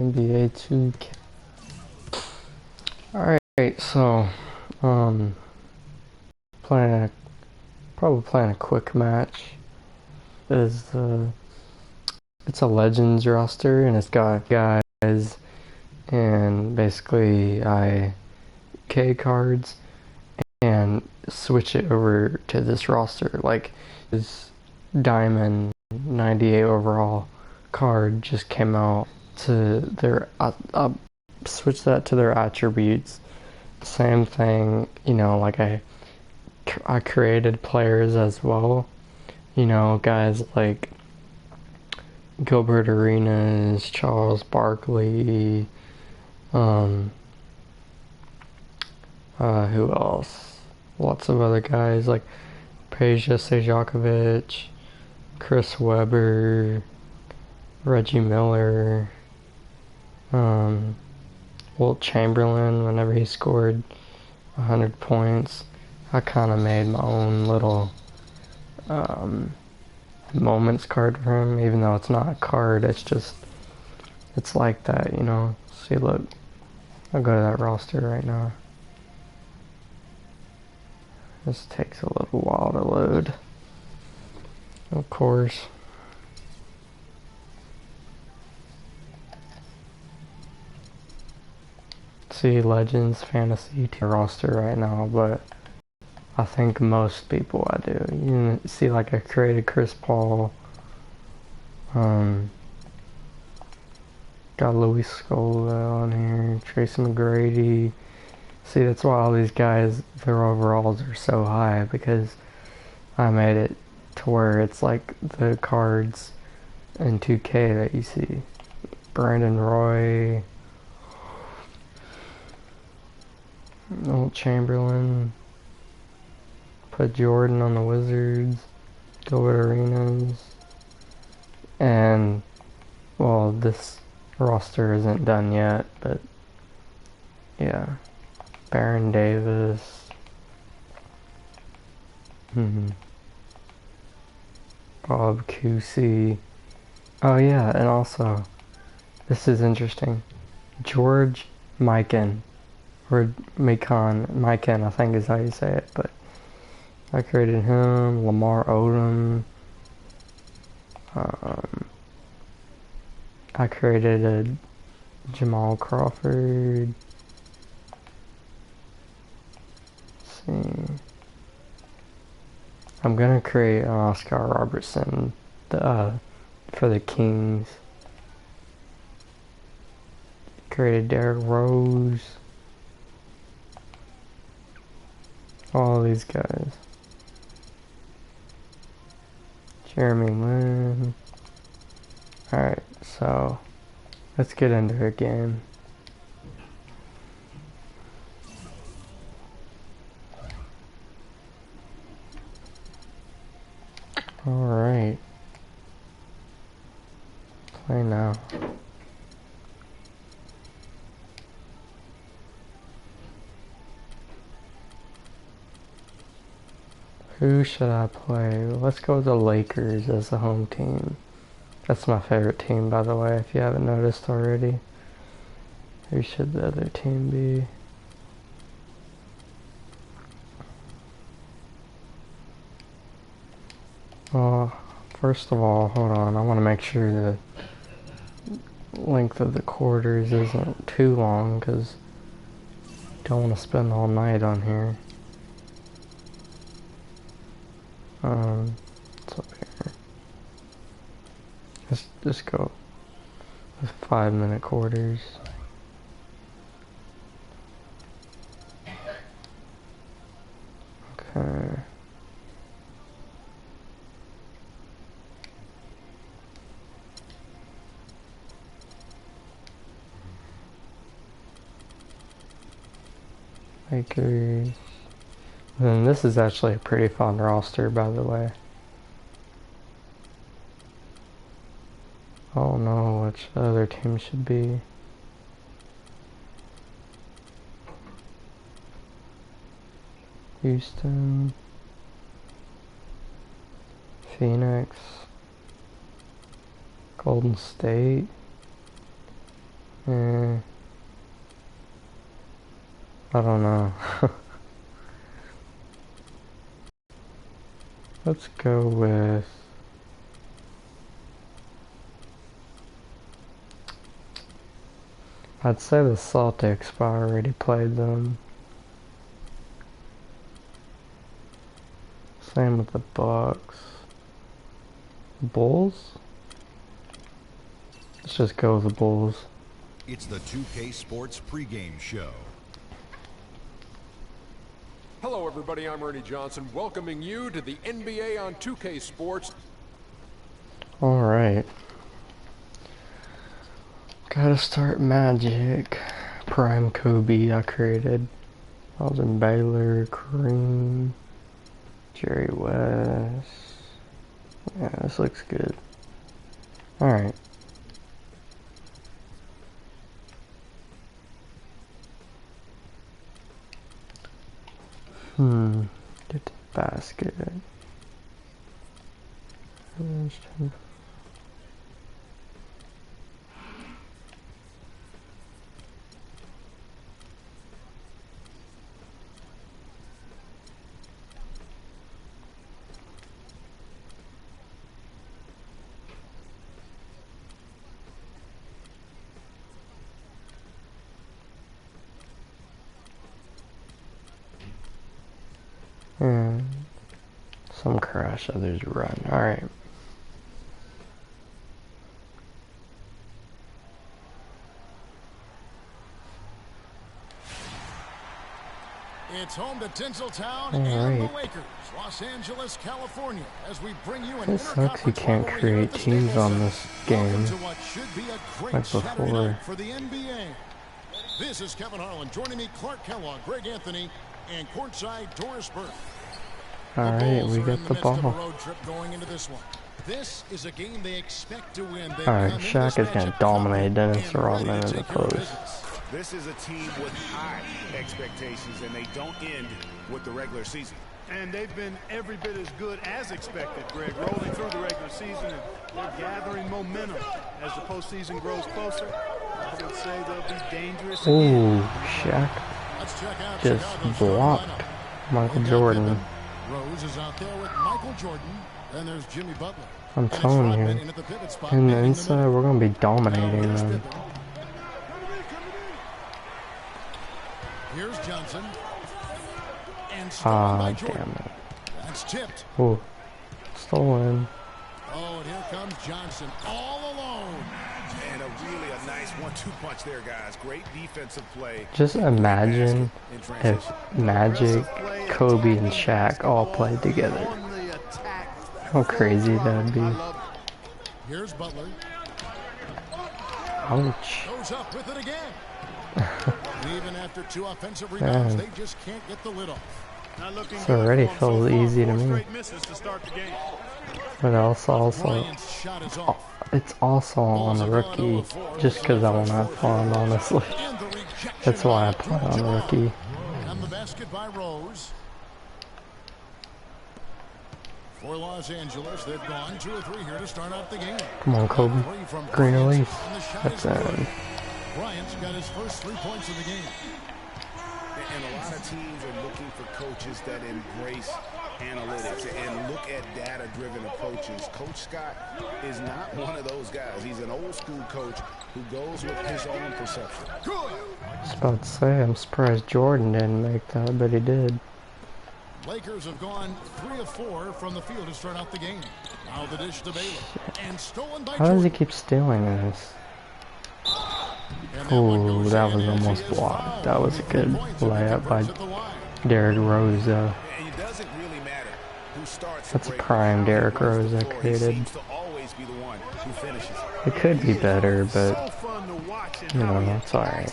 NBA 2K. Alright, so, um, playing a, probably playing a quick match. Is it's a Legends roster and it's got guys and basically K cards and switch it over to this roster. Like this Diamond 98 overall card just came out to their switch that to their attributes. Same thing, like I created players as well. Guys like Gilbert Arenas, Charles Barkley, um, who else? Lots of other guys like Peja Sejakovic, Chris Webber, Reggie Miller, Wilt Chamberlain whenever he scored 100 points. I kind of made my own little moments card for him, even though it's not a card, it's like that, See, look, I'll go to that roster right now. This takes a little while to load, of course. See, Legends Fantasy roster right now, but I think most people I do. You see, like, I created Chris Paul, got Louis Scola on here, Tracy McGrady. See, that's why all these guys, their overalls are so high, because I made it to where it's like the cards in 2K that you see. Brandon Roy, Wilt Chamberlain, put Jordan on the Wizards, Gilbert Arenas, and, well, this roster isn't done yet, but yeah. Baron Davis. Bob Cousy. Oh yeah, and also, this is interesting. George Mikan, or Mikan, I think is how you say it, but I created him, Lamar Odom. I created a Jamal Crawford. Let's see. I'm gonna create an Oscar Robertson for the Kings. Created Derrick Rose. All these guys. Jeremy Lin. Alright, so let's get into a game. Alright. Play now. Who should I play? Let's go with the Lakers as the home team. That's my favorite team, by the way, if you haven't noticed already. Who should the other team be? Well, first of all, hold on. I want to make sure the length of the quarters isn't too long, because I don't want to spend all night on here. It's up here. Just go with 5-minute quarters. Okay. Lakers. And this is actually a pretty fun roster, by the way. I don't know which other team should be. Houston. Phoenix. Golden State. Eh, I don't know. Let's go with... I'd say the Celtics, but I already played them. Same with the Bucks. Bulls? Let's just go with the Bulls. It's the 2K Sports pregame show. Hello everybody, I'm Ernie Johnson, welcoming you to the NBA on 2K Sports. Alright. Gotta start Magic. Prime Kobe I created. Elgin Baylor, Kareem, Jerry West. Yeah, this looks good. Alright. Get the basket. And some crash, others run. Alright. It's home to Tinseltown and the Lakers, Los Angeles, California, as we bring you an it sucks you can't create teams on this game like before. For the NBA. This is Kevin Harlan joining me, Clark Kellogg, Greg Anthony, and courtside Doris Burke. Alright, we got the ball. Road trip going into this one. This is a game they expect to win. Alright, Shaq is going to dominate Dennis Rodman in the post. This is a team with high expectations, and they don't end with the regular season. And they've been every bit as good as expected, Greg, rolling through the regular season, and they're gathering momentum as the postseason grows closer. I would say they'll be dangerous. Ooh, Shaq just blocked Michael Jordan. Rose is out there with Michael Jordan, and there's Jimmy Butler. I'm telling you, in the inside, we're going to be dominating them. Here's Johnson. Ah, damn it. That's tipped. Ooh, stolen. Oh, and here comes Johnson all alone. And a nice 1-2 punch there, guys. Great defensive play. Just imagine if Magic, Kobe, and Shaq all played together. How crazy that'd be. Here's Butler. Ouch. Goes up with it again. Even after 2 offensive rebounds, they just can't get the lid off. It's already felt easy to me. But also, it's also on the rookie, just because I want to have fun, honestly. That's why I play on rookie. And the basket by Rose. For Los Angeles, they've gone 2 or 3 here to start out the game. Come on, Kobe. Green release. That's it. Bryant's got his first 3 points of the game. And a lot of teams are looking for coaches that embrace analytics and look at data-driven approaches. Coach Scott is not one of those guys. He's an old-school coach who goes with his own perception. I was about to say, I'm surprised Jordan didn't make that, but he did. Lakers have gone 3 of 4 from the field to start out the game. Now the dish to Baylor. And stolen by How does he Jordan. keep stealing this? Ooh, that was almost blocked. That was a good layup by Derrick Rose, though. That's a prime Derrick Rose I created. It could be better, but, you know, it's alright.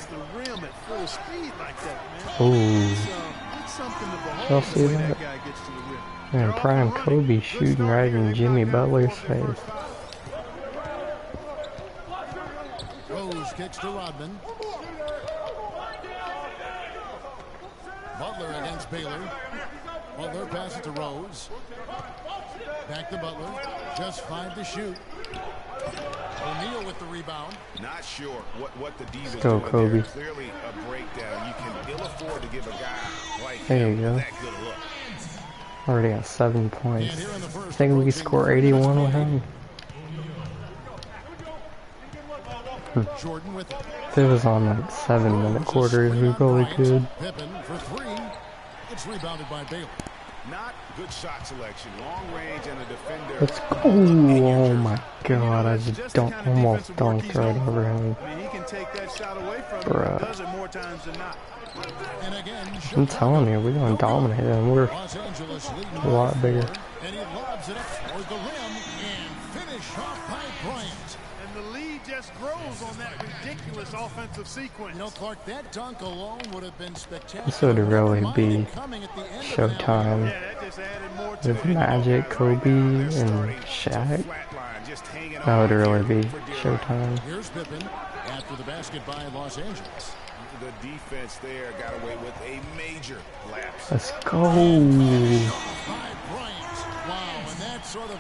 Ooh. Y'all see that? Man, prime Kobe shooting right in Jimmy Butler's face. Rose kicks to Rodman. Butler against Baylor. Butler passes to Rose. Back to Butler. Just 5 to shoot. O'Neal with the rebound. Not sure what the Divas Let's go, doing Kobe. there. Clearly a breakdown. You can ill afford to give a guy like There him you go. that good a look. Already got 7 points. And here in the first, I think we could score 81 with him. Jordan with it. If it was on like 7-minute quarters, we probably could. Pippen for three. It's rebounded by Bailey. Not good shot selection. Long range and a defender. Let's go. Oh my god, I just don't almost dunked right over him. I mean, he can take that shot away from him. Bruh. He does it more times than not. And again, I'm telling you, we're gonna dominate them. We're Los Angeles leading a lot bigger. and he lobs it up toward the rim and finish off by Bryant. And the lead just grows on that ridiculous offensive sequence. You know, Clark, that dunk alone would have been spectacular. This would really be Coming at the end of Showtime. Yeah, that just added more to with it. Magic, Kobe, and Shaq. That would really be Showtime. Here's Pippen after the basket by Los Angeles. The defense there got away with a major lapse. Let's go. By Bryant. Wow, and that sort of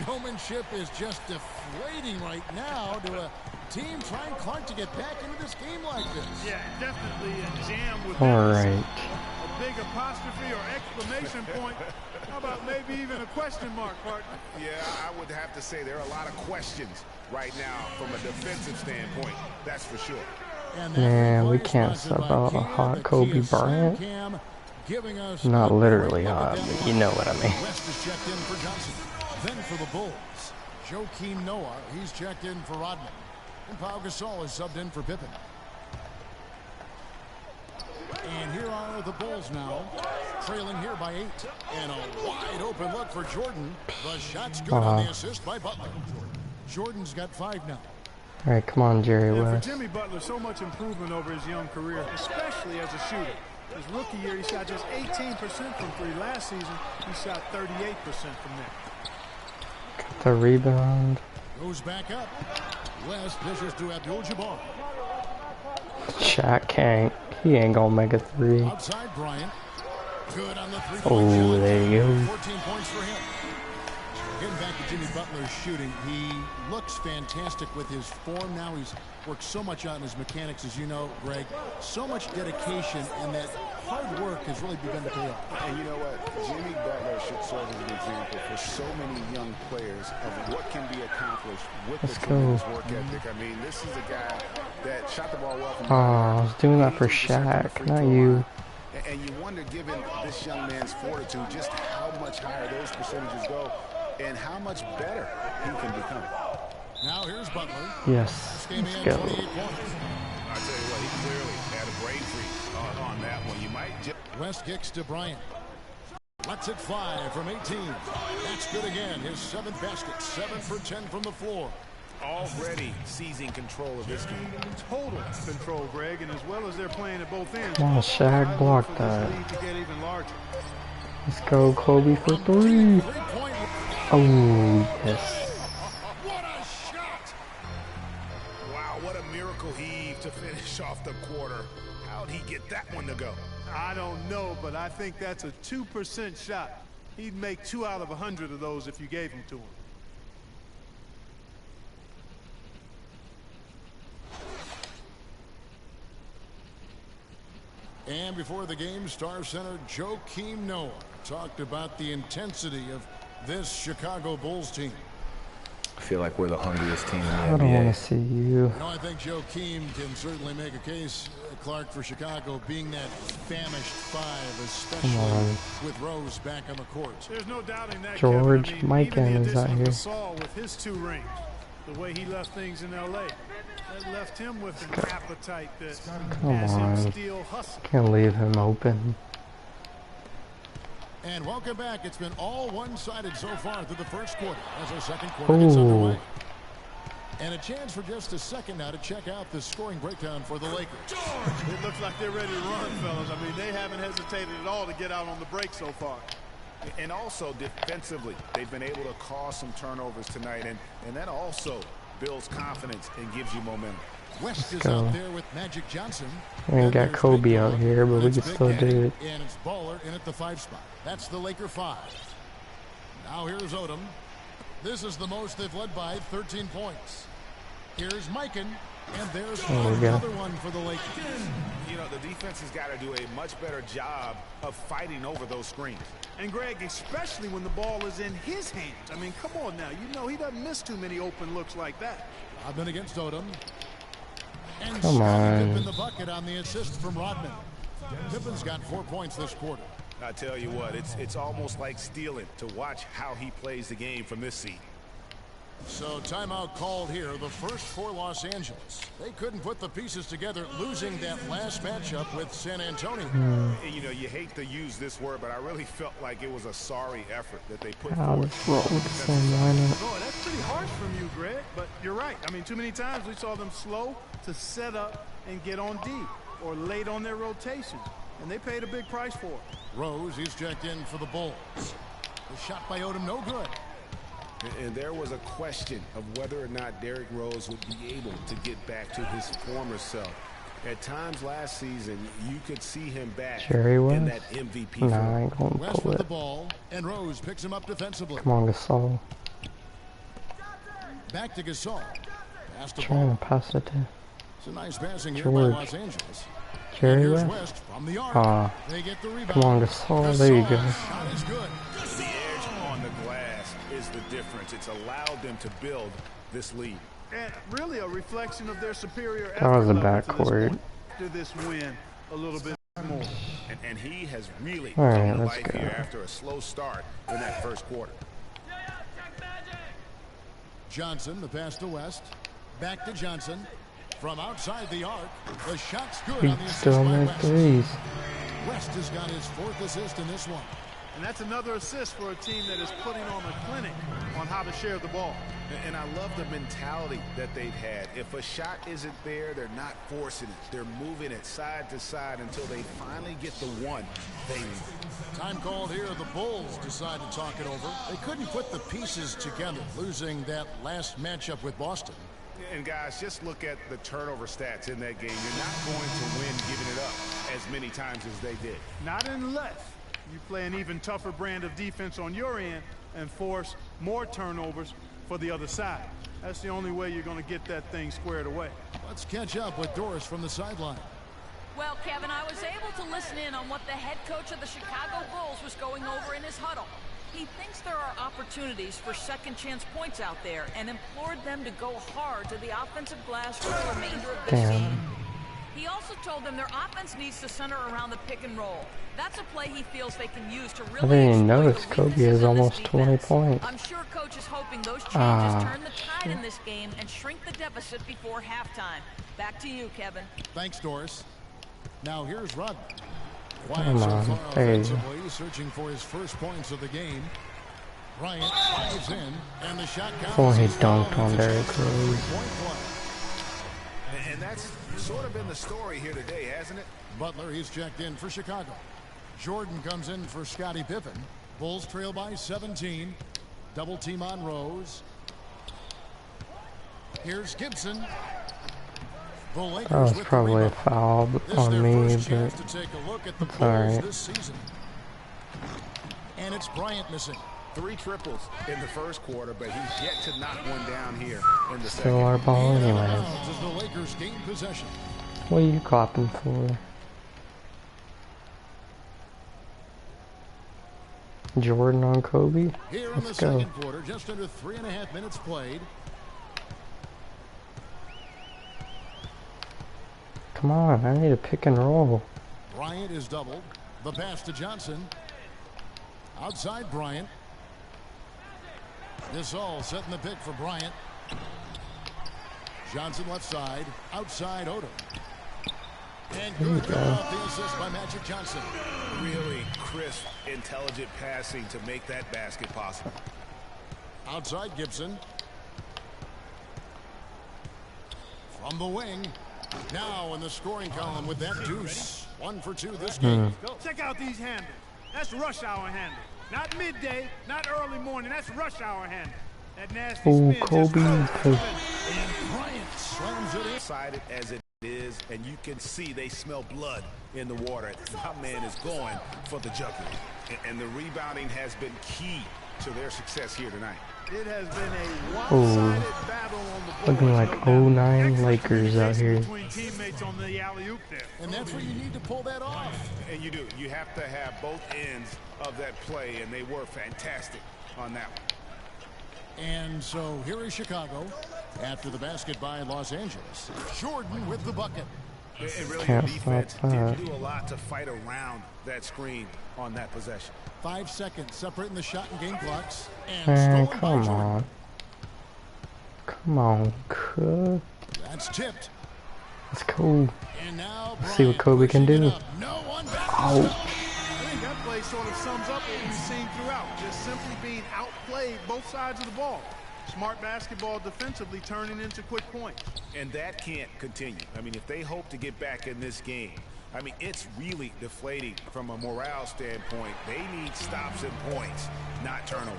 showmanship is just deflating right now to a team trying, Clark, to get back into this game like this. Yeah, definitely a jam with Alright. a big apostrophe or exclamation point. How about maybe even a question mark, partner? Yeah, I would have to say there are a lot of questions right now from a defensive standpoint. That's for sure. And that Man, we replay can't sponsored sub by out a Kia, hot the Kobe Kia Bryant. Cam, giving us Not a literally great look hot, at that but you know what I mean. West is checked in for Johnson. Then for the Bulls, Joakim Noah, he's checked in for Rodman. And Pau Gasol is subbed in for Pippen. And here are the Bulls now, trailing here by 8. And a wide open look for Jordan. The shot's good on the assist by Butler. Jordan's got 5 now. Alright, come on, Jerry And for West. Jimmy Butler, so much improvement over his young career, especially as a shooter. His rookie year, he shot just 18% from 3. Last season, he shot 38% from there. The rebound. Goes back up. West dishes to Abdul-Jabbar. Shaq can't. He ain't gonna make a 3. Outside Bryant. Good on the 3-point Oh, shot. there you go. 14 points for him. Getting back to Jimmy Butler's shooting, he looks fantastic with his form now. He's worked so much on his mechanics, as you know, Greg. So much dedication, and that hard work has really begun to pay off. And you know what? Jimmy Butler should serve as an example for so many young players of what can be accomplished with Let's the go. tremendous work ethic. I mean, this is a guy that shot the ball well from Oh, I was doing that for 82% from the Shaq, free not throw you. line. And you wonder, given this young man's fortitude, just how much higher those percentages go and how much better he can become. Now here's Butler. Yes, Came let's in go. 28 points. I tell you what, he clearly had a brain freeze on that one. You might just... West kicks to Bryant. Lets it fly from 18. That's good again. His 7th basket. 7 for 10 from the floor. already seizing control of this game. Total control, Greg, and as well as they're playing at both ends. Come on, Shaq, block that. Lead to get even larger. Let's go, Kobe for 3. Oh, yes. What a shot! Wow, what a miracle heave to finish off the quarter. How'd he get that one to go? I don't know, but I think that's a 2% shot. He'd make 2 out of 100 of those if you gave them to him. And before the game, Star Center Joakim Noah talked about the intensity of this Chicago Bulls team. I feel like we're the hungriest team in the I don't want NBA. to see you. You know, I think Joakim can certainly make a case, Clark, for Chicago being that famished 5, especially with Rose back on the court. There's no doubting that, George Kevin. I mean, Mikan even the is out addition of here. Gasol with his 2 rings, the way he left things in L.A., that left him with an appetite that Come has on. him still hustling. Can't leave him open. And welcome back. It's been all one-sided so far through the first quarter as our second quarter gets underway. And a chance for just a second now to check out the scoring breakdown for the Lakers. It looks like they're ready to run, fellas. I mean, they haven't hesitated at all to get out on the break so far. And also defensively, they've been able to cause some turnovers tonight, and that also builds confidence and gives you momentum. West is go. out there with Magic Johnson. We ain't And got there's Kobe Big out Baller, here, but and we it's can Big still Daddy, do it. And it's Baller in at the 5 spot. That's the Laker 5. Now here's Odom. This is the most they've led by, 13 points. Here's Mikan, and there's There we go. another one for the Lakers. You know, the defense has got to do a much better job of fighting over those screens. And Greg, especially when the ball is in his hands. I mean, come on now. You know he doesn't miss too many open looks like that. Rodman against Odom. And Come on. Pippen the bucket on the assist from Rodman. Pippen's got 4 points this quarter. I tell you what, it's almost like stealing to watch how he plays the game from this seat. So timeout called here, the first for Los Angeles. They couldn't put the pieces together, losing that last matchup with San Antonio. And, you know, you hate to use this word, but I really felt like it was a sorry effort that they put I'll forth. just roll with the same lineup. Boy, that's pretty harsh from you, Greg. But you're right. I mean, too many times we saw them slow to set up and get on D or late on their rotation. And they paid a big price for it. Rose, he's checked in for the Bulls. The shot by Odom, no good. And there was a question of whether or not Derrick Rose would be able to get back to his former self. At times last season, you could see him back Jerry in West? that MVP No, I form. ain't gonna West pull with the it. ball, and Rose picks him up defensively. Come on, Gasol. Back to Gasol. Pass the Trying ball. to pass it to It's a nice passing here by George. Los Angeles. Jerry Here's West. West from the arc. Ah, They get the rebound. come on, Gasol. There you go. Shot is good. The edge on the glass is the difference. It's allowed them to build this lead. And really a reflection of their superior That was effort a level to this backcourt. point. After this win a little bit more. And he has really All right, come to let's life go. here after a slow start in that first quarter. Johnson, the pass to West. Back to Johnson. From outside the arc, the shot's good He's on the assist still by made West. threes. West has got his 4th assist in this one. And that's another assist for a team that is putting on a clinic on how to share the ball. And I love the mentality that they've had. If a shot isn't there, they're not forcing it. They're moving it side to side until they finally get the one they need. Time called here. The Bulls decide to talk it over. They couldn't put the pieces together, losing that last matchup with Boston. And guys, just look at the turnover stats in that game. You're not going to win giving it up as many times as they did. Not unless you play an even tougher brand of defense on your end and force more turnovers for the other side. That's the only way you're going to get that thing squared away. Let's catch up with Doris from the sideline. Well, Kevin, I was able to listen in on what the head coach of the Chicago Bulls was going over in his huddle. He thinks there are opportunities for second chance points out there and implored them to go hard to the offensive glass for the remainder of this game. He also told them their offense needs to center around the pick and roll. That's a play he feels they can use to really didn't even exploit notice the Kobe weaknesses has of this almost 20 defense. points. I'm sure coach is hoping those changes Ah, turn the tide in this game and shrink the deficit before halftime. Back to you, Kevin. Thanks, Doris. Now here's Rodman. Come so on, far there you go. offensively, searching for his first points of the game. Bryant dives in, and the shot counts. Before he as dunked well. on It's a Derrick short Rose. three-point play. And that's sort of been the story here today, hasn't it? Butler, he's checked in for Chicago. Jordan comes in for Scottie Pippen. Bulls trail by 17. Double team on Rose. Here's Gibson. The Lakers That was with the probably a rebound. foul This is on their me, first chance but to take a look at the it's Bulls alright. this season. And it's Bryant missing. 3 triples in the first quarter, but he's yet to knock one down here in the still second. our ball And out of anyways. bounds as the Lakers gain possession. What are you clapping for? Jordan on Kobe? Here in the Let's go. second quarter, just under 3.5 minutes played. Come on, I need a pick and roll. Bryant is doubled. The pass to Johnson. Outside Bryant. Gasol setting the pick for Bryant. Johnson left side. Outside Odom. And good go. off the assist by Magic Johnson. Really crisp, intelligent passing to make that basket possible. Outside Gibson. From the wing. Now in the scoring column with that deuce. 1 for 2 this game. Go. Check out these handles. That's rush hour handle. Not midday, not early morning. That's rush hour handle. That nasty Ooh, spin just Kobe. goes. And Bryant slams it in. Excited as it is, and you can see they smell blood in the water. My man is going for the jugular. And the rebounding has been key to their success here tonight. It has been a Ooh. one-sided battle on the boards. Looking like no doubt. 09 Excellent Lakers out communication here. between teammates on the alley-oop there. And that's where you need to pull that off. And you do. You have to have both ends of that play, and they were fantastic on that one. And so here is Chicago after the basket by Los Angeles. Jordan with the bucket. And really, Can't your defense stop that. didn't do a lot to fight around that screen on that possession. 5 seconds separating the shot and game clocks. And Man, stolen by come Jordan. on. Come on, Kobe. That's tipped. Let's go. And now Let's see what Kobe can pushing do. it up. No one back. Oh. I think that play sort of sums up what we've seen throughout. Just simply being outplayed both sides of the ball. Smart basketball defensively turning into quick points. And that can't continue. I mean, if they hope to get back in this game, I mean, it's really deflating from a morale standpoint. They need stops and points, not turnover.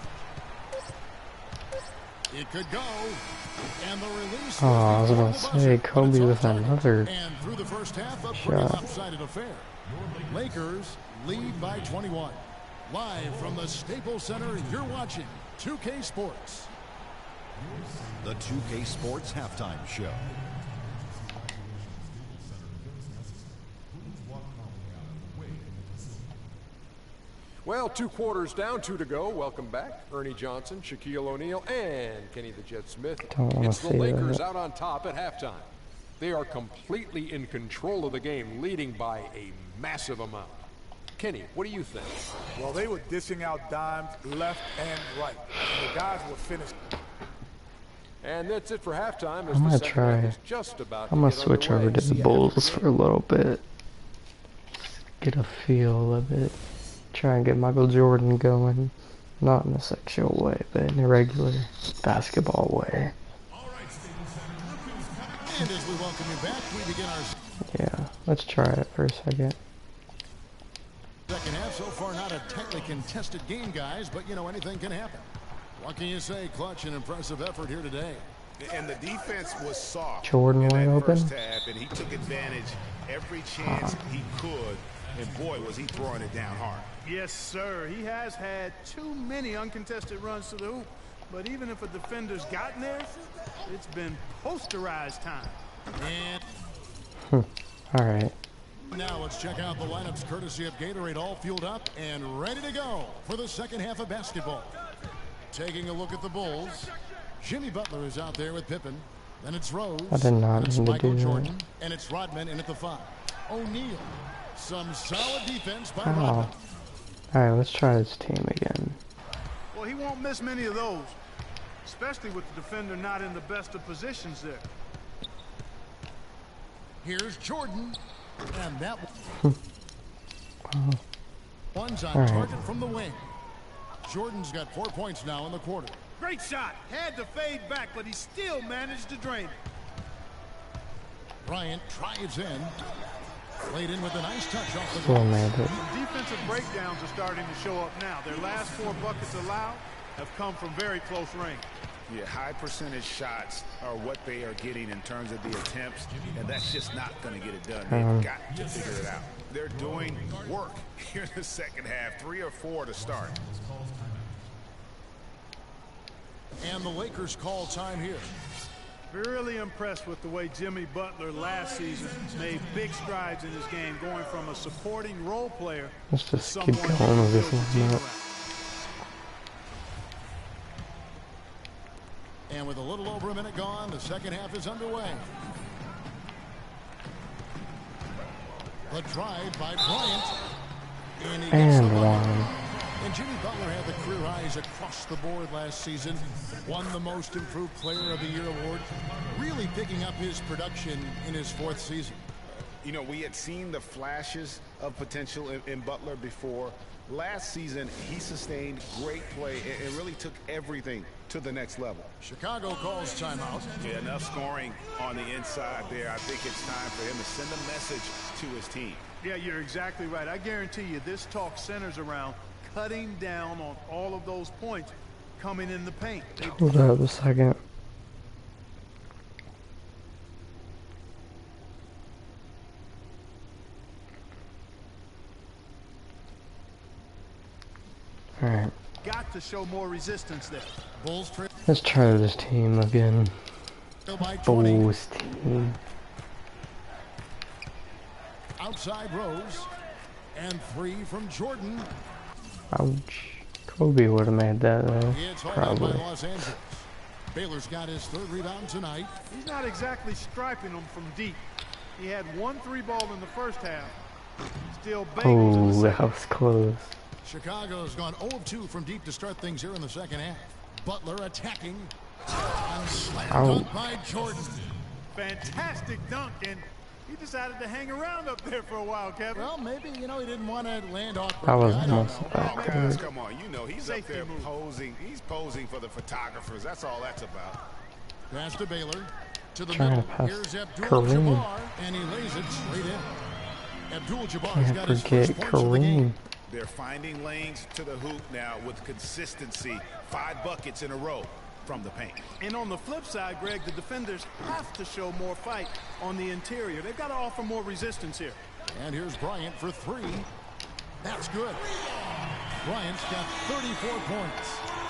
It could go. And the release. Oh, I was about to say, Kobe with another And through the first half, a pretty shot. lopsided affair. Lakers lead by 21. Live from the Staples Center, you're watching 2K Sports. The 2K Sports Halftime Show. Well, 2 quarters down, 2 to go. Welcome back. Ernie Johnson, Shaquille O'Neal, and Kenny the Jet Smith. Don't wanna It's the see Lakers that. out on top at halftime. They are completely in control of the game, leading by a massive amount. Kenny, what do you think? Well, they were dishing out dimes left and right. And the guys were finished. And that's it for halftime. As I'm the gonna second half try. is just about I'm to gonna get switch underway. over to the Bulls for a little bit. Get a feel of it. Try and get Michael Jordan going. Not in a sexual way, but in a regular basketball way. And as we welcome you back, we begin our Yeah, let's try it for a second. second half. So far, not a tightly contested game, guys, but you know, anything can happen. What can you say? Clutch and impressive effort here today. And the defense was soft Jordan in wide that open. first half, and he took advantage every chance he could. And boy, was he throwing it down hard. Yes, sir. He has had too many uncontested runs to the hoop. But even if a defender's gotten there, it's been posterized time. And Alright. now let's check out the lineups courtesy of Gatorade, all fueled up and ready to go for the second half of basketball. Taking a look at the Bulls, Jimmy Butler is out there with Pippen. Then it's Rose. I did not Then it's mean to Michael do that. Jordan. And it's Rodman in at the 5. O'Neal. Some solid defense by Oh. Rodman. Alright, let's try this team again. Well, he won't miss many of those, especially with the defender not in the best of positions there. Here's Jordan. And that Oh, one's on All right. target from the wing. Jordan's got 4 points now in the quarter. Great shot. Had to fade back, but he still managed to drain it. Bryant drives in. Played in with a nice touch off the still glass. made it. Some defensive breakdowns are starting to show up now. Their last 4 buckets allowed have come from very close range. Yeah, high percentage shots are what they are getting in terms of the attempts, and that's just not going to get it done. They've got to figure it out. They're doing work here in the second half, 3 or 4 to start. And the Lakers call time here. Really impressed with the way Jimmy Butler last season made big strides in his game, going from a supporting role player Let's to just someone keep who going with builds this a team lineup. around. And with a little over a minute gone, the second half is underway. The drive by Bryant. And he gets the And bucket. one. And Jimmy Butler had the career highs across the board last season. Won the Most Improved Player of the Year award. Really picking up his production in his 4th season. You know, we had seen the flashes of potential in Butler before. Last season, he sustained great play and really took everything to the next level. Chicago calls timeout. Yeah, enough scoring on the inside there. I think it's time for him to send a message to his team. Yeah, you're exactly right. I guarantee you this talk centers around cutting down on all of those points coming in the paint. Hold up a second. Alright. Got got to show more resistance there. Bulls trail Let's try this team again. by 20. Bulls team. Outside Rose. And 3 from Jordan. Ouch. Kobe would have made that though. It's hauled out by Probably. Los Angeles. Baylor's got his 3rd rebound tonight. He's not exactly striping them from deep. He had 1 3-ball in the first half. Still bangles in the Oh, that second. was close. Chicago's gone 0 of 2 from deep to start things here in the second half. Butler attacking. And slam dunk by Jordan. Fantastic dunk, and he decided to hang around up there for a while, Kevin. Well, maybe, you know, he didn't want to land off. That was I don't almost know. about Oh, guys, good. come on. You know, he's Safety up there move. posing. He's posing for the photographers. That's all that's about. Pass to Baylor. To the Trying middle. to pass Here's Kareem. Abdul-Jabbar. And he lays it straight in. Abdul-Jabbar's Can't got his forget first points of the game. Kareem. They're finding lanes to the hoop now with consistency. 5 buckets in a row from the paint. And on the flip side, Greg, the defenders have to show more fight on the interior. They've got to offer more resistance here. And here's Bryant for 3. That's good. Bryant's got 34 points.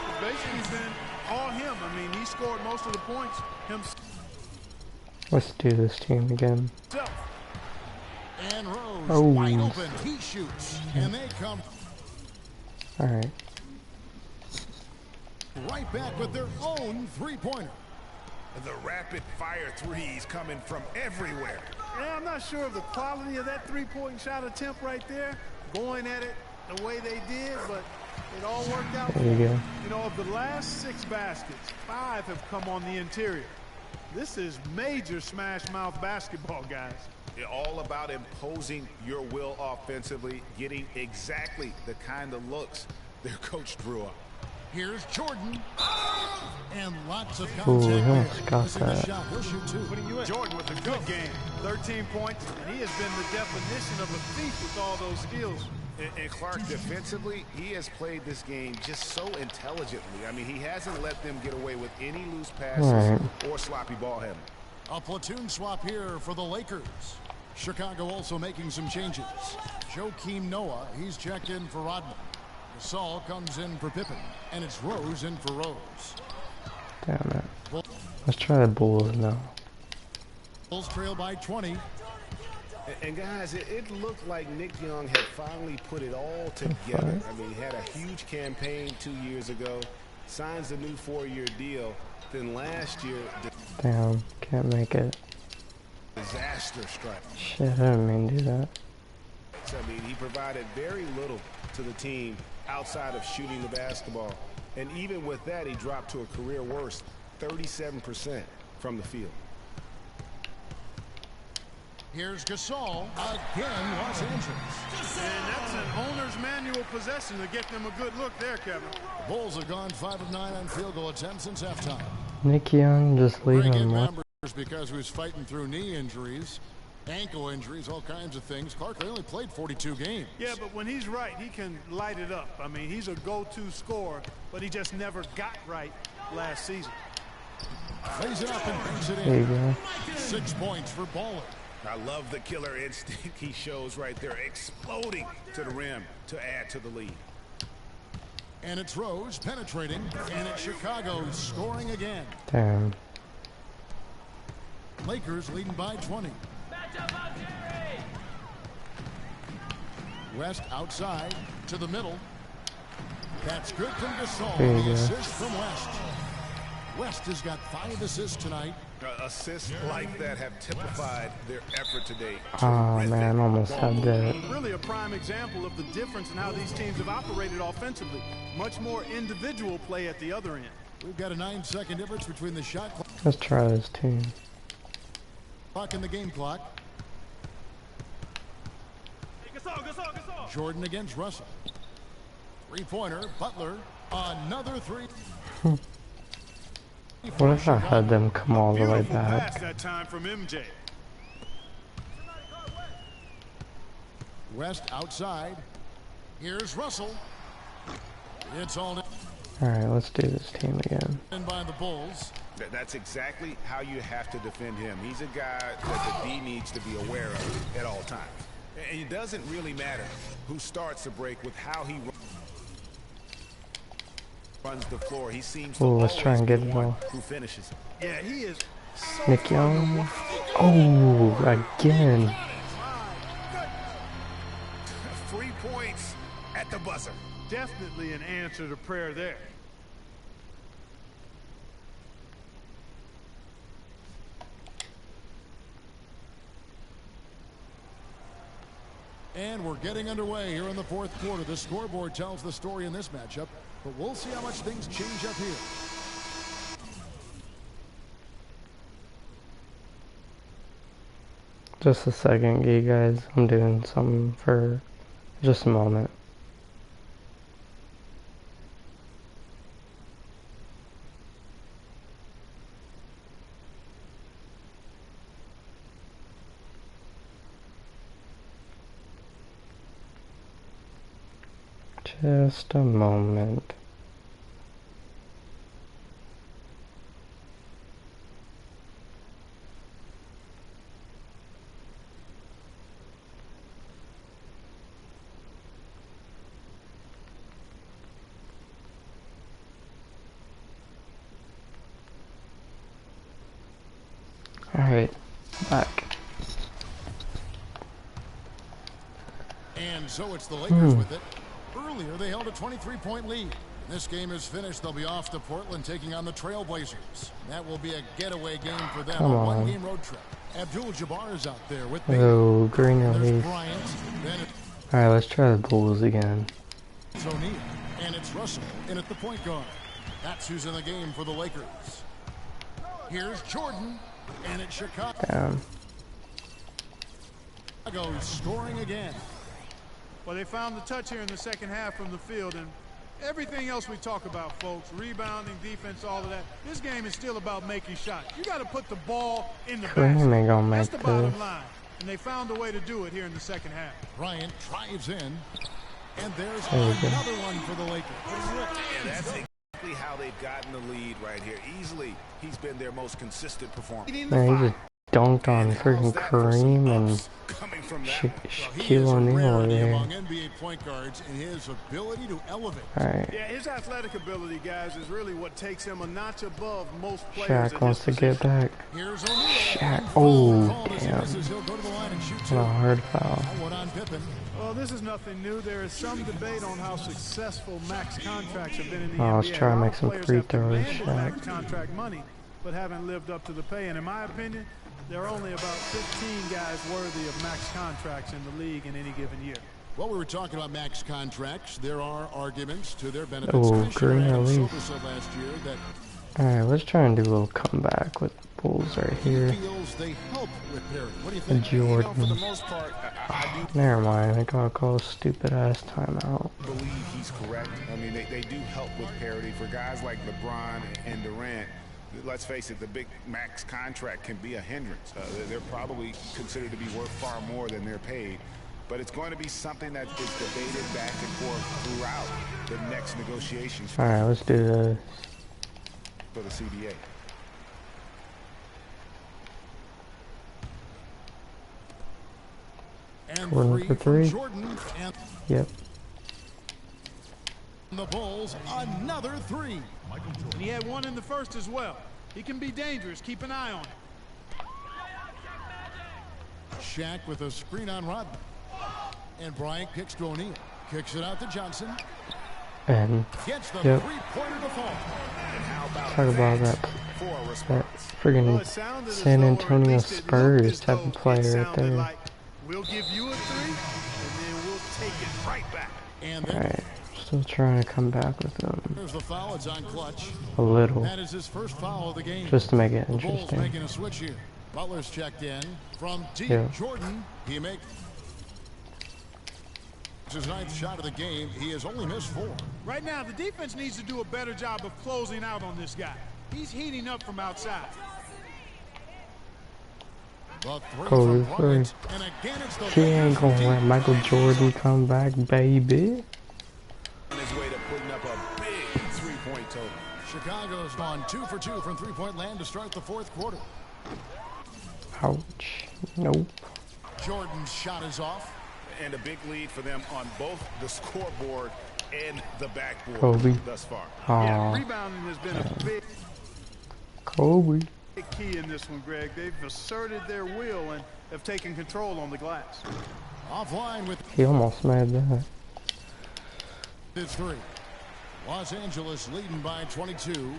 It's basically been all him. I mean, he scored most of the points himself. Let's do this team again. And Rose Oh. wide open. He shoots. And they come Alright. right back with their own 3-pointer. The rapid fire threes coming from everywhere. Yeah, I'm not sure of the quality of that 3-point shot attempt right there, going at it the way they did, but it all worked out. There you go. You know, of the last 6 baskets, 5 have come on the interior. This is major smash mouth basketball, guys. It's all about imposing your will offensively, getting exactly the kind of looks their coach drew up. Here's Jordan. And lots of Ooh, contact he there. almost got Missing a that. shot. He'll shoot 2. Jordan with a good game. 13 points, and he has been the definition of a thief with all those steals. And Clark, defensively, he has played this game just so intelligently. I mean, he hasn't let them get away with any loose passes Right. or sloppy ball handling. A platoon swap here for the Lakers. Chicago also making some changes. Joakim Noah, he's checked in for Rodman. Gasol comes in for Pippen. And it's Rose in for Rose. Damn it. Let's try the Bulls now. Bulls trail by 20. And guys, it looked like Nick Young had finally put it all together. I mean, he had a huge campaign 2 years ago, signs a new 4-year deal. Then last year, Damn, can't make it. disaster strike. Shit, I didn't mean to do that. So, I mean, he provided very little to the team outside of shooting the basketball. And even with that, he dropped to a career worst, 37% from the field. Here's Gasol. Again, Los Angeles. And that's an owner's manual possession to get them a good look there, Kevin. The Bulls have gone 5 of 9 on field goal attempts since halftime. Nick Young, just leave Greg him. in What? numbers because he was fighting through knee injuries, ankle injuries, all kinds of things. Clark only played 42 games. Yeah, but when he's right, he can light it up. I mean, he's a go-to scorer, but he just never got right last season. Lays it up and brings it There you in. go. 6 points for Baller. I love the killer instinct he shows right there, exploding to the rim to add to the lead. And it's Rose penetrating, and it's Chicago scoring again. Damn. Lakers leading by 20. West outside to the middle. That's good from Gasol. There you The go. assist from West. West has got 5 assists tonight. Assists like that have typified their effort today. Oh man, almost had that. Really a prime example of the difference in how these teams have operated offensively. Much more individual play at the other end. We've got a 9-second difference between the shot Let's try this team. clock and the game clock. Jordan against Russell. 3-pointer, Butler, another 3. What if I had them come all the way Beautiful pass back? that time from MJ. West outside. Here's Russell. It's all Alright, let's do this team again. in by the Bulls. That's exactly how you have to defend him. He's a guy that the D needs to be aware of at all times. And it doesn't really matter who starts the break with how he runs. runs the floor. He seems to Oh, let's try and get it one all. who finishes. Yeah, he is so Nick Young. Oh, again. 3 points at the buzzer. definitely an answer to prayer there. And we're getting underway here in the fourth quarter. The scoreboard tells the story in this matchup, but we'll see how much things change up here. Just a second, you guys. I'm doing something for just a moment. Just a moment. Alright, back. And so it's the Lakers with it. Earlier, they held a 23-point lead. This game is finished. They'll be off to Portland taking on the Trailblazers. That will be a getaway game for them. Come A on. one-game road trip. Abdul-Jabbar is out there with me. Oh, green There's release. Bryant. Then Alright, let's try the Bulls again. it's O'Neal. And it's Russell in at the point guard. That's who's in the game for the Lakers. Here's Jordan. And it's Chicago. Damn. Chicago's scoring again. Well, they found the touch here in the second half from the field, and everything else we talk about, folks, rebounding, defense, all of that, this game is still about making shots. You got to put the ball in the Kareem basket. ain't gonna That's make the bottom this. line, and they found a way to do it here in the second half. Bryant drives in. And there's There we go. another one for the Lakers. And that's exactly how they've gotten the lead right here. Easily, he's been their most consistent performer. Man, he just dunked on freaking Kareem and Coming from that. He is Shaquille a O'Neal over rarity there. among NBA point guards in his ability to elevate. Alright, Yeah, his athletic ability, guys, is really what takes him a notch above most players. Shaq at wants to his get position. back. Here's O'Neal. Shaq. Foul Oh, called as he damn. misses. He'll go to the line and shoot What two. a hard foul. One on Pippen. Well, this is nothing new. There is some debate on how successful max contracts have been in the Oh, NBA. let's try to A lot make of some players free have throws, demanded max Shaq. contract money, but haven't lived up to the pay. And in my opinion, there are only about 15 guys worthy of max contracts in the league in any given year. Well, we were talking about max contracts. There are arguments to their benefit. Oh, Commissioner green Adam release. Silver said last year that Alright, let's try and do a little comeback with Bulls right he here. feels they help with parity. What do you And think? You know, for the Jordan. most part, I do Never mind, I gotta call a stupid ass timeout. believe he's correct. I mean, they do help with parity. For guys like LeBron and Durant, let's face it, the big max contract can be a hindrance. They're probably considered to be worth far more than they're paid. But it's going to be something that is debated back and forth throughout the next negotiations Alright, let's do this. for the CBA. And Jordan three for from three. Jordan and Yep. the Bulls, another three. And he had one in the first as well. He can be dangerous. Keep an eye on him. Shaq with a screen on Rodman. And Bryant kicks to O'Neal. Kicks it out to Johnson. And Gets the Yep. three-pointer to fall. And how about talk about that for a that response? Well, friggin' it sounded as San though, or at Antonio least it looked Spurs as type though of player it right sounded there. like, we'll give you a three, and then we'll take it right back. And then Alright, still trying to come back with them there's the foul. It's on Clutch. a little, That is his first foul of the game. just to make it The Bulls interesting. making a switch here. Butler's checked in from deep. Yeah. Jordan, he makes his ninth shot of the game. He has only missed four. Right now, the defense needs to do a better job of closing out on this guy. He's heating up from outside. The three Oh, from this Bryant. And again, it's the He ain't Lakers gonna let deep. Michael Jordan come back, baby. On his way to putting up a big three-point total. Chicago's gone 2 for 2 from three-point land to start the fourth quarter. Ouch. Nope. Jordan's shot is off. And a big lead for them on both the scoreboard and the backboard Kobe. thus far. Yeah, Aw, rebounding has been a big Kobe. key in this one, Greg. They've asserted their will and have taken control on the glass. Offline with He almost made that. the three. Los Angeles leading by 22.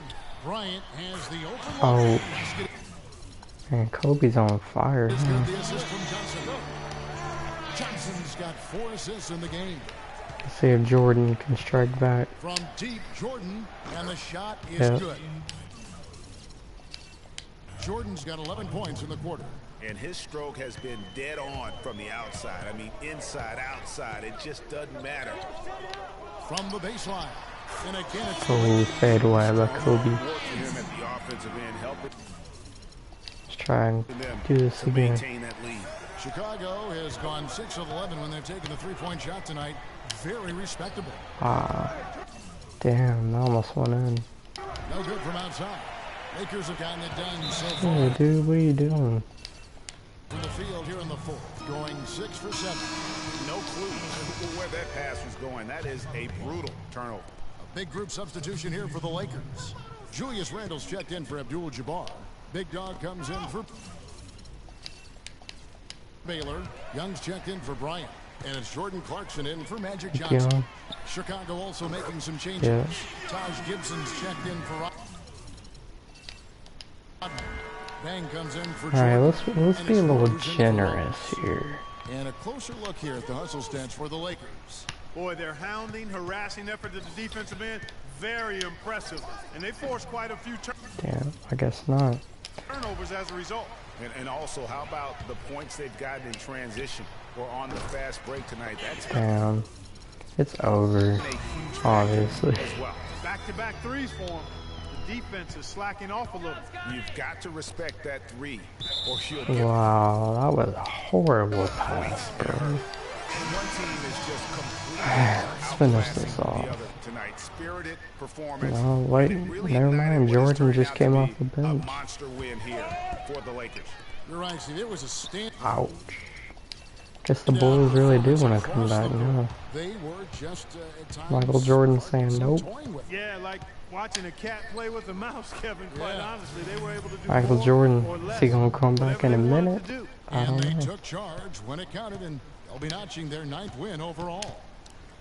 Bryant has the open Oh. look. Man, Kobe's on fire. He's Huh? got the assist from Johnson. Johnson's got 4 assists in the game. Let's see if Jordan can strike back. From deep, Jordan, and the shot is Yeah. good. Jordan's got 11 points in the quarter. And his stroke has been dead on from the outside. I mean, inside, outside, it just doesn't matter. From the baseline. And again, it's Oh, fade away by Kobe. Work for him at the offensive end, helping Let's try and them do this to again. maintain that lead. Chicago has gone 6 of 11 when they've taken the three-point shot tonight. Very respectable. Ah, damn, that almost went in. No good from outside. Lakers have gotten it done so Hey, far. dude, what are you doing? From the field here in the fourth, going 6 for 7. No clue where that pass was going. That is a brutal turnover. A big group substitution here for the Lakers. Julius Randle's checked in for Abdul-Jabbar. Big Dog comes in for Baylor. Young's checked in for Bryant. And it's Jordan Clarkson in for Magic Johnson. Young. Chicago also making some changes. Yeah. Taj Gibson's checked in for Rodman. Bang comes in for All right, Jordan. let's And be a it's little Rose in for generous Rose. here. And a closer look here at the hustle stats for the Lakers. Boy, their hounding, harassing effort at the defensive end, very impressive. And they forced quite a few Damn, I guess not. turnovers as a result. And also, how about the points they've gotten in transition or on the fast break tonight? That's Damn, it's over. a huge Obviously. as well. Back-to-back threes for them. The defense is slacking off a little. You've got to respect that three, or you'll get Wow, that was a horrible pass, bro. one team is just completely Let's finish outclassing this the off. other tonight. Spirited performance. No, wait, And it really never ignited mind. what has Jordan turned just out came to off be the bench. A monster win here for the Lakers. You're right, Steve. It was a stand. Ouch. Guess the Bulls really do want to come back now. They were just at times Michael Jordan saying nope. toying with it. Yeah, like watching a cat play with a mouse, Kevin. Quite Yeah. honestly, they were able to do Michael more Jordan, or is less, he gonna come back in a whatever they wanted minute? to do. I And don't they know. took charge when it counted, and they'll be notching their 9th win overall.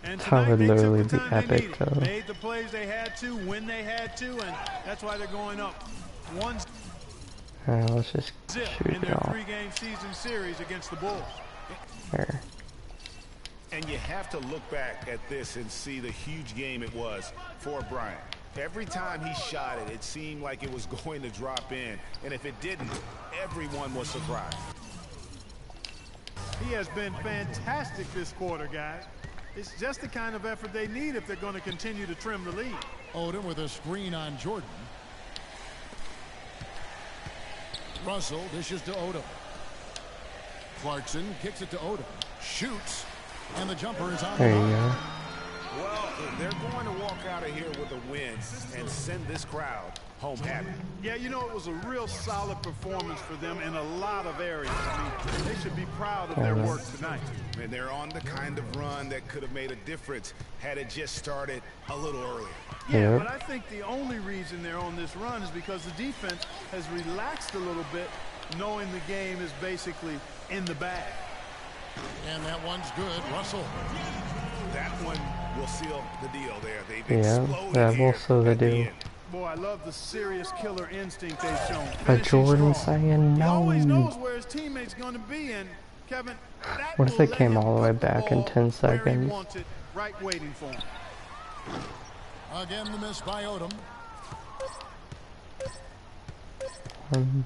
And That tonight, would they took literally the be time they epic, needed. though. Made the plays they had to, when they had to, and that's why they're going up 1-0 Let's just shoot in it their off. 3-game season series against the Bulls. There. And you have to look back at this and see the huge game it was for Bryant. Every time he shot it, it seemed like it was going to drop in. And if it didn't, everyone was surprised. He has been fantastic this quarter, guys. It's just the kind of effort they need if they're going to continue to trim the lead. Odom with a screen on Jordan. Russell dishes to Odom. Clarkson kicks it to Odom. Shoots. And the jumper is on There the you line. go. Well, they're going to walk out of here with a win and send this crowd home happy. Yeah, you know, it was a real solid performance for them in a lot of areas. I mean, they should be proud of their work tonight. And they're on the kind of run that could have made a difference had it just started a little earlier. Yeah, Yep. but I think the only reason they're on this run is because the defense has relaxed a little bit, knowing the game is basically in the bag. And that one's good. Russell. That one will seal the deal there. They've Yeah, exploded that here will seal the at the deal. end. Boy, I love the serious killer instinct they've shown. But Finishing Jordan strong. saying He always no. knows where his teammate's going to be, and Kevin, that What if will they let came him all the way put the back in ball 10 where he seconds? wants it, right waiting for him. Again, the miss by Odom. Boom.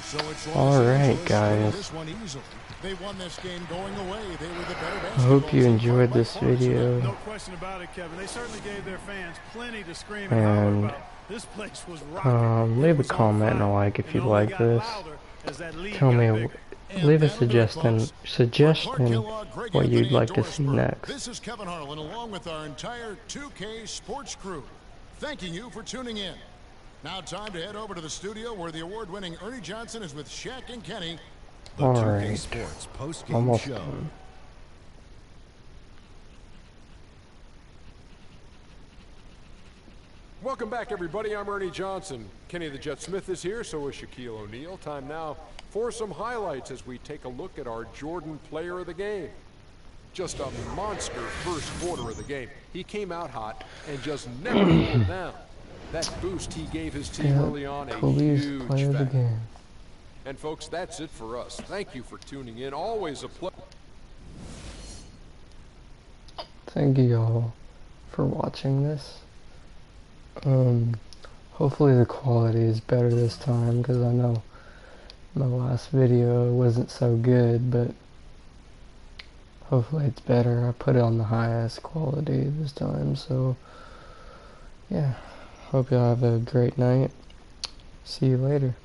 So it's All Los right, Angeles winning guys. This one easily. They won this game going away. They were the better I hope basketball you team enjoyed by this far tonight. video. No question about it, Kevin. They certainly gave their fans plenty to scream and holler And about. This place was rocking. leave It a was on comment and a fire, like if and you it only like got this. louder as that lead Tell got me, bigger. And leave a that'll do it, folks. suggestion For Clark Kellogg, Greg what you'd Anthony, like to Doris see Burke, next. This is Kevin Harlan along with our entire 2K Sports crew. Thanking you for tuning in. Now time to head over to the studio where the award-winning Ernie Johnson is with Shaq and Kenny. The All 2K right. Sports post-game Almost show. done. Welcome back, everybody. I'm Ernie Johnson. Kenny the Jet Smith is here, so is Shaquille O'Neal. Time now for some highlights as we take a look at our Jordan player of the game. Just a monster first quarter of the game. He came out hot and just never cooled down. That boost he gave his team early on, a huge player of the factor. game. And folks, that's it for us. Thank you for tuning in. Always a pleasure. Thank you all for watching this. Hopefully the quality is better this time, because I know my last video wasn't so good, but hopefully it's better. I put it on the highest quality this time, so yeah. Hope y'all have a great night. See you later.